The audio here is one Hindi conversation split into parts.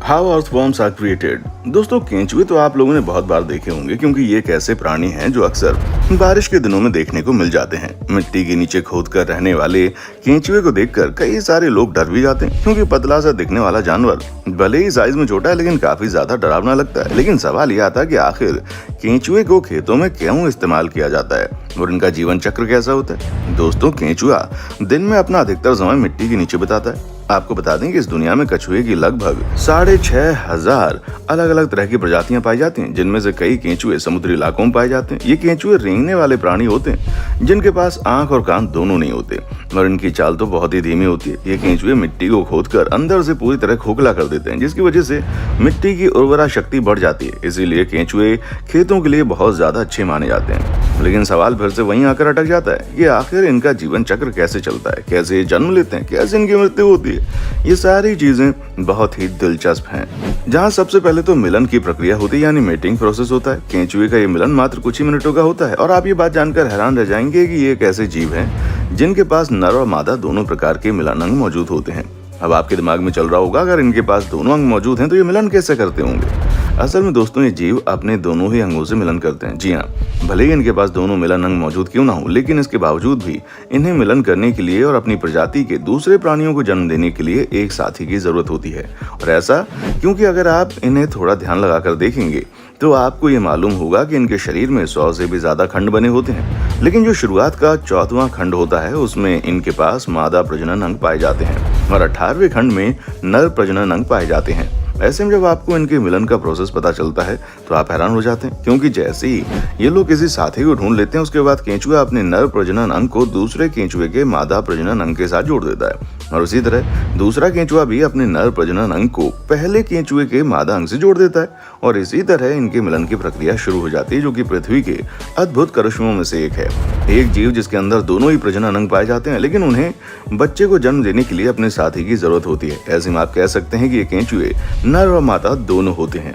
How earthworms are created. दोस्तों, केंचुए तो आप लोगों ने बहुत बार देखे होंगे क्योंकि ये एक ऐसे प्राणी हैं जो अक्सर बारिश के दिनों में देखने को मिल जाते हैं। मिट्टी के नीचे खोद कर रहने वाले केंचुए को देखकर कई सारे लोग डर भी जाते हैं क्योंकि पतला सा दिखने वाला जानवर भले ही साइज में छोटा है लेकिन काफी ज्यादा डरावना लगता है। लेकिन सवाल यह आता है कि आखिर केंचुए को खेतों में क्यों इस्तेमाल किया जाता है और इनका जीवन चक्र कैसा होता है। दोस्तों, केंचुआ दिन में अपना अधिकतर समय मिट्टी के नीचे बिताता है। आपको बता दें कि इस दुनिया में कछुए की लगभग 6,500 अलग अलग तरह की प्रजातियां पाई जाती हैं, जिनमें से कई केंचुए समुद्री इलाकों में पाए जाते हैं। ये केंचुए रेंगने वाले प्राणी होते हैं जिनके पास आंख और कान दोनों नहीं होते और इनकी चाल तो बहुत ही धीमी होती है। ये केंचुए मिट्टी को खोदकर अंदर से पूरी तरह खोखला कर देते हैं, जिसकी वजह से मिट्टी की उर्वरा शक्ति बढ़ जाती है। इसीलिए केंचुए खेतों के लिए बहुत ज्यादा अच्छे माने जाते हैं। लेकिन सवाल फिर से वहीं आकर अटक जाता है कि आखिर इनका जीवन चक्र कैसे चलता है, कैसे ये जन्म लेते हैं, कैसे इनकी मृत्यु होती है। ये सारी चीजें बहुत ही दिलचस्प हैं। जहाँ सबसे पहले तो मिलन की प्रक्रिया होती है, यानी मेटिंग प्रोसेस होता है। केंचुए का ये मिलन मात्र कुछ ही मिनटों का होता है और आप ये बात जानकर हैरान रह जाएंगे कि ये एक ऐसे जीव हैं जिनके पास नर और मादा दोनों प्रकार के मिलन अंग मौजूद होते हैं। अब आपके दिमाग में चल रहा होगा, अगर इनके पास दोनों अंग मौजूद हैं तो ये मिलन कैसे करते होंगे। असल में दोस्तों, ये जीव अपने दोनों ही अंगों से मिलन करते हैं। जी हाँ, भले ही इनके पास दोनों मिलन अंग मौजूद क्यों ना हो, लेकिन इसके बावजूद भी इन्हें मिलन करने के लिए और अपनी प्रजाति के दूसरे प्राणियों को जन्म देने के लिए एक साथी की जरूरत होती है। और ऐसा क्योंकि अगर आप इन्हें थोड़ा ध्यान लगाकर देखेंगे तो आपको ये मालूम होगा कि इनके शरीर में 100 से भी ज्यादा खंड बने होते हैं, लेकिन जो शुरुआत का 4वां खंड होता है उसमें इनके पास मादा प्रजनन अंग पाए जाते हैं और 18वें खंड में नर प्रजनन अंग पाए जाते हैं। ऐसे में जब आपको इनके मिलन का प्रोसेस पता चलता है तो आप हैरान हो जाते हैं, क्योंकि जैसे ही ये लोग किसी साथी को ढूंढ लेते हैं उसके बाद केंचुआ अपने नर प्रजनन अंग को दूसरे केंचुए के मादा प्रजनन अंग के साथ जोड़ देता है और उसी तरह दूसरा केंचुआ भी अपने नर प्रजनन अंग को पहले केंचुए के मादा अंग से जोड़ देता है और इसी तरह इनके मिलन की प्रक्रिया शुरू हो जाती है, जो कि पृथ्वी के अद्भुत करिश्मों में से एक है। एक जीव जिसके अंदर दोनों ही प्रजनन अंग पाए जाते हैं, लेकिन उन्हें बच्चे को जन्म देने के लिए अपने साथी की जरूरत होती है। ऐसे में आप कह सकते हैं कि ये केंचुए नर और मादा दोनों होते हैं।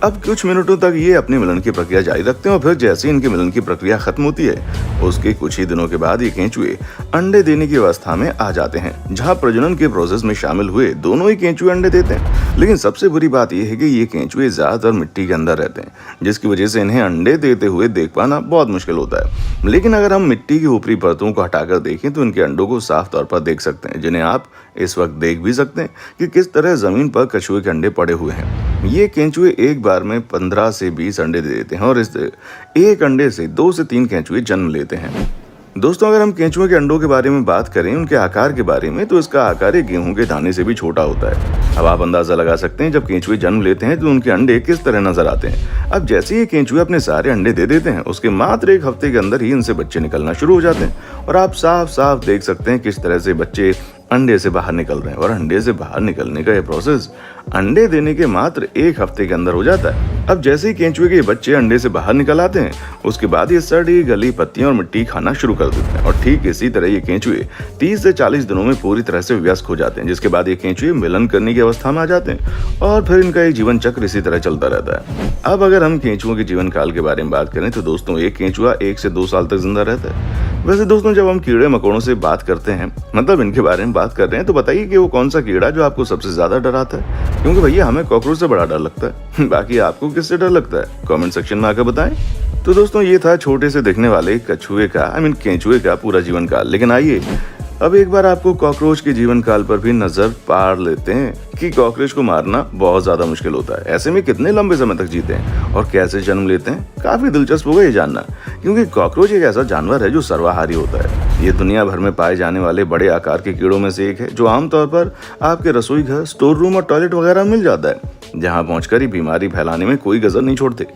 अब कुछ मिनटों तक ये अपने मिलन की प्रक्रिया जारी रखते हैं और फिर जैसे ही इनके मिलन की प्रक्रिया खत्म होती है उसके कुछ ही दिनों के बाद ये केंचुए अंडे देने की अवस्था में आ जाते हैं, जहां प्रजनन के प्रोसेस में शामिल हुए दोनों ही केंचुए अंडे देते हैं। लेकिन सबसे बुरी बात यह है कि ये केंचुए ज्यादातर मिट्टी के अंदर रहते हैं, जिसकी वजह से इन्हें अंडे देते हुए देख पाना बहुत मुश्किल होता है। लेकिन अगर हम मिट्टी की ऊपरी परतों को हटाकर देखें तो इनके अंडों को साफ तौर पर देख सकते हैं, जिन्हें आप इस वक्त देख भी सकते हैं कि किस तरह जमीन पर कछुए के अंडे पड़े हुए हैं। ये केंचुए एक बार में 15 से 20 अंडे दे देते हैं और इस एक अंडे से 2 से 3 केंचुए जन्म लेते हैं। दोस्तों, अगर हम केंचुए के अंडों के बारे में बात करें, उनके आकार के बारे में, तो इसका आकार एक गेहूं के दाने से भी छोटा होता है। अब आप अंदाजा लगा सकते हैं जब केंचुए जन्म लेते हैं तो उनके अंडे किस तरह नजर आते हैं। अब जैसे ही केंचुए अपने सारे अंडे दे देते हैं उसके मात्र 1 हफ्ते के अंदर ही इनसे बच्चे निकलना शुरू हो जाते हैं और आप साफ साफ देख सकते हैं किस तरह से बच्चे अंडे से बाहर निकल रहे हैं। और अंडे से बाहर निकलने का यह प्रोसेस अंडे देने के मात्र 1 हफ्ते के अंदर हो जाता है। अब जैसे ही केंचुए के बच्चे अंडे से बाहर निकल आते हैं उसके बाद ये सड़ी गली पत्तियां और मिट्टी खाना शुरू कर देते हैं और ठीक इसी तरह ये केंचुए 30 से 40 दिनों में पूरी तरह से व्यस्त हो जाते हैं, जिसके बाद ये केंचुए मिलन करने की अवस्था में आ जाते हैं और फिर इनका ये जीवन चक्र इसी तरह चलता रहता है। अब अगर हम केंचुओं के जीवन काल के बारे में बात करें तो दोस्तों, एक केंचुआ 1 से 2 साल तक जिंदा रहता है। वैसे दोस्तों, जब हम कीड़े मकोड़ों से बात करते हैं, मतलब इनके बारे में बात कर रहे हैं, तो बताइए कि वो कौन सा कीड़ा जो आपको सबसे ज्यादा डराता है, क्योंकि भैया हमें कॉकरोच से बड़ा डर लगता है। बाकी आपको किससे डर लगता है, कमेंट सेक्शन में आकर बताएं। तो दोस्तों, ये था छोटे से दिखने वाले कछुए का केंचुए का पूरा जीवन काल। लेकिन आइए अब एक बार आपको कॉकरोच के जीवन काल पर भी नजर पार लेते हैं कि कॉकरोच को मारना बहुत ज्यादा मुश्किल होता है। ऐसे में कितने लंबे समय तक जीते हैं और कैसे जन्म लेते हैं, काफी दिलचस्प होगा ये जानना, क्योंकि कॉकरोच एक ऐसा जानवर है जो सर्वाहारी होता है। ये दुनिया भर में पाए जाने वाले बड़े आकार के कीड़ों में से एक है, जो आमतौर पर आपके रसोई घर, स्टोर रूम और टॉयलेट वगैरह में मिल जाता है, जहां पहुंचकर ही बीमारी फैलाने में कोई कसर नहीं छोड़ते।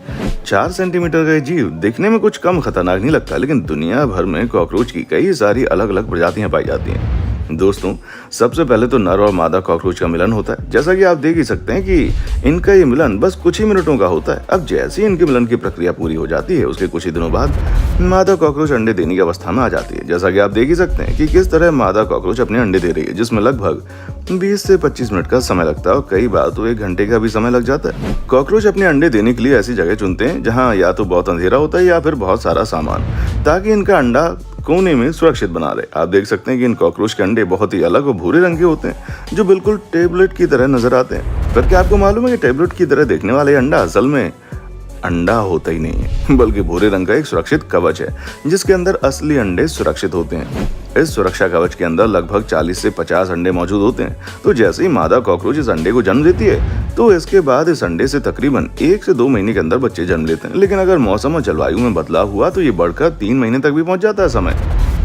4 सेंटीमीटर का जीव दिखने में कुछ कम खतरनाक नहीं लगता, लेकिन दुनिया भर में कॉकरोच की कई सारी अलग अलग प्रजातियां पाई जाती हैं। दोस्तों, सबसे पहले तो नर और मादा कॉकरोच का मिलन होता है। जैसा कि आप देख ही सकते हैं कि इनका ये मिलन बस कुछ ही मिनटों का होता है। अब जैसे ही इनके मिलन की प्रक्रिया पूरी हो जाती है उसके कुछ ही दिनों बाद मादा कॉकरोच अंडे देने की अवस्था में आ जाती है। जैसा कि आप देख ही सकते हैं कि किस तरह मादा कॉकरोच अपने अंडे दे रही है, जिसमें लगभग 20 से 25 मिनट का समय लगता है और कई बार तो 1 घंटे का भी समय लग जाता है। कॉकरोच अपने अंडे देने के लिए ऐसी जगह चुनते हैं जहाँ या तो बहुत अंधेरा होता है या फिर बहुत सारा सामान, ताकि इनका अंडा कोने में सुरक्षित बना रहे। आप देख सकते हैं कि इन कॉकरोच के अंडे बहुत ही अलग और भूरे रंग के होते हैं, जो बिल्कुल टेबलेट की तरह नजर आते हैं। पर क्या आपको मालूम है कि टेबलेट की तरह देखने वाले अंडा असल में अंडा होता ही नहीं है, बल्कि भूरे रंग का एक सुरक्षित कवच है, जिसके अंदर असली अंडे सुरक्षित होते हैं। इस सुरक्षा कवच के अंदर लगभग 40 से 50 अंडे मौजूद होते हैं। तो जैसे ही मादा कॉकरोच इस अंडे को जन्म देती है, तो इसके बाद इस अंडे से तकरीबन 1 से 2 महीने के अंदर बच्चे जन्म लेते हैं। लेकिन अगर मौसम और जलवायु में बदलाव हुआ तो ये बढ़कर 3 महीने तक भी पहुंच जाता है समय।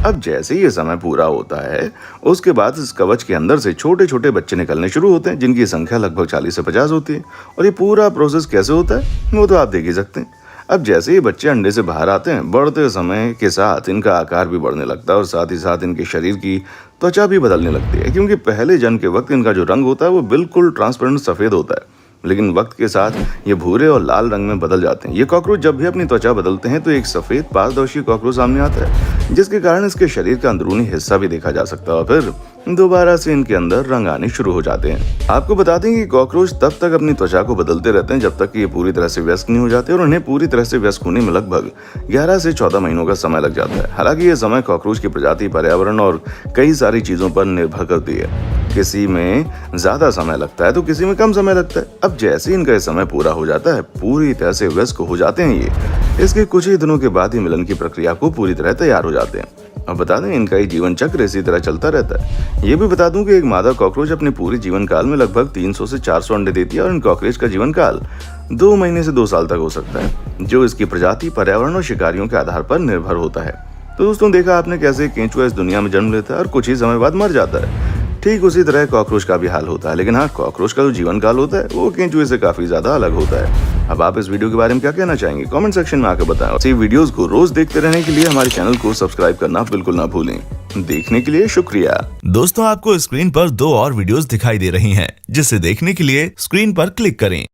अब जैसे ही ये समय पूरा होता है, उसके बाद इस कवच के अंदर से छोटे छोटे बच्चे निकलने शुरू होते हैं, जिनकी संख्या लगभग 40 से 50 होती है। और ये पूरा प्रोसेस कैसे होता है वो तो आप देख ही सकते हैं। अब जैसे ही बच्चे अंडे से बाहर आते हैं, बढ़ते समय के साथ इनका आकार भी बढ़ने लगता है और साथ ही साथ इनके शरीर की त्वचा भी बदलने लगती है, क्योंकि पहले जन्म के वक्त इनका जो रंग होता है वो बिल्कुल ट्रांसपेरेंट सफेद होता है, लेकिन वक्त के साथ ये भूरे और लाल रंग में बदल जाते हैं। ये कॉकरोच जब भी अपनी त्वचा बदलते हैं तो एक सफेद पारदर्शी कॉकरोच सामने आता है, जिसके कारण इसके शरीर का अंदरूनी हिस्सा भी देखा जा सकता है और फिर दोबारा से इनके अंदर रंग आने शुरू हो जाते हैं। आपको बता दें कि कॉकरोच तब तक अपनी त्वचा को बदलते रहते हैं जब तक कि ये पूरी तरह से वयस्क नहीं हो जाते, और उन्हें पूरी तरह से वयस्क होने में लगभग 11 से 14 महीनों का समय लग जाता है। हालांकि ये समय कॉकरोच की प्रजाति, पर्यावरण और कई सारी चीजों पर निर्भर करती है। किसी में ज्यादा समय लगता है तो किसी में कम समय लगता है। अब जैसे इनका ये समय पूरा हो जाता है, पूरी तरह से वयस्क हो जाते हैं ये, इसके कुछ ही दिनों के बाद ही मिलन की प्रक्रिया को पूरी तरह तैयार हो जाते हैं। अब बता दें, इनका ये जीवन चक्र इसी तरह चलता रहता है। ये भी बता दूं कि एक मादा कॉकरोच अपने पूरे जीवन काल में लगभग 300 से 400 अंडे देती है, और इन कॉकरोच का जीवन काल 2 महीने से 2 साल तक हो सकता है, जो इसकी प्रजाति, पर्यावरण और शिकारियों के आधार पर निर्भर होता है। तो दोस्तों, देखा आपने कैसे केंचुआ इस दुनिया में जन्म लेता है और कुछ ही समय बाद मर जाता है। ठीक उसी तरह कॉकरोच का भी हाल होता है, लेकिन हाँ, कॉकरोच का जो जीवन काल होता है वो केंचुए से काफी ज्यादा अलग होता है। अब आप इस वीडियो के बारे में क्या कहना चाहेंगे, कमेंट सेक्शन में आकर बताएं। और इसी वीडियोस को रोज देखते रहने के लिए हमारे चैनल को सब्सक्राइब करना बिल्कुल ना भूलें। देखने के लिए शुक्रिया। दोस्तों, आपको स्क्रीन पर 2 और वीडियोस दिखाई दे रही हैं, जिसे देखने के लिए स्क्रीन पर क्लिक करें।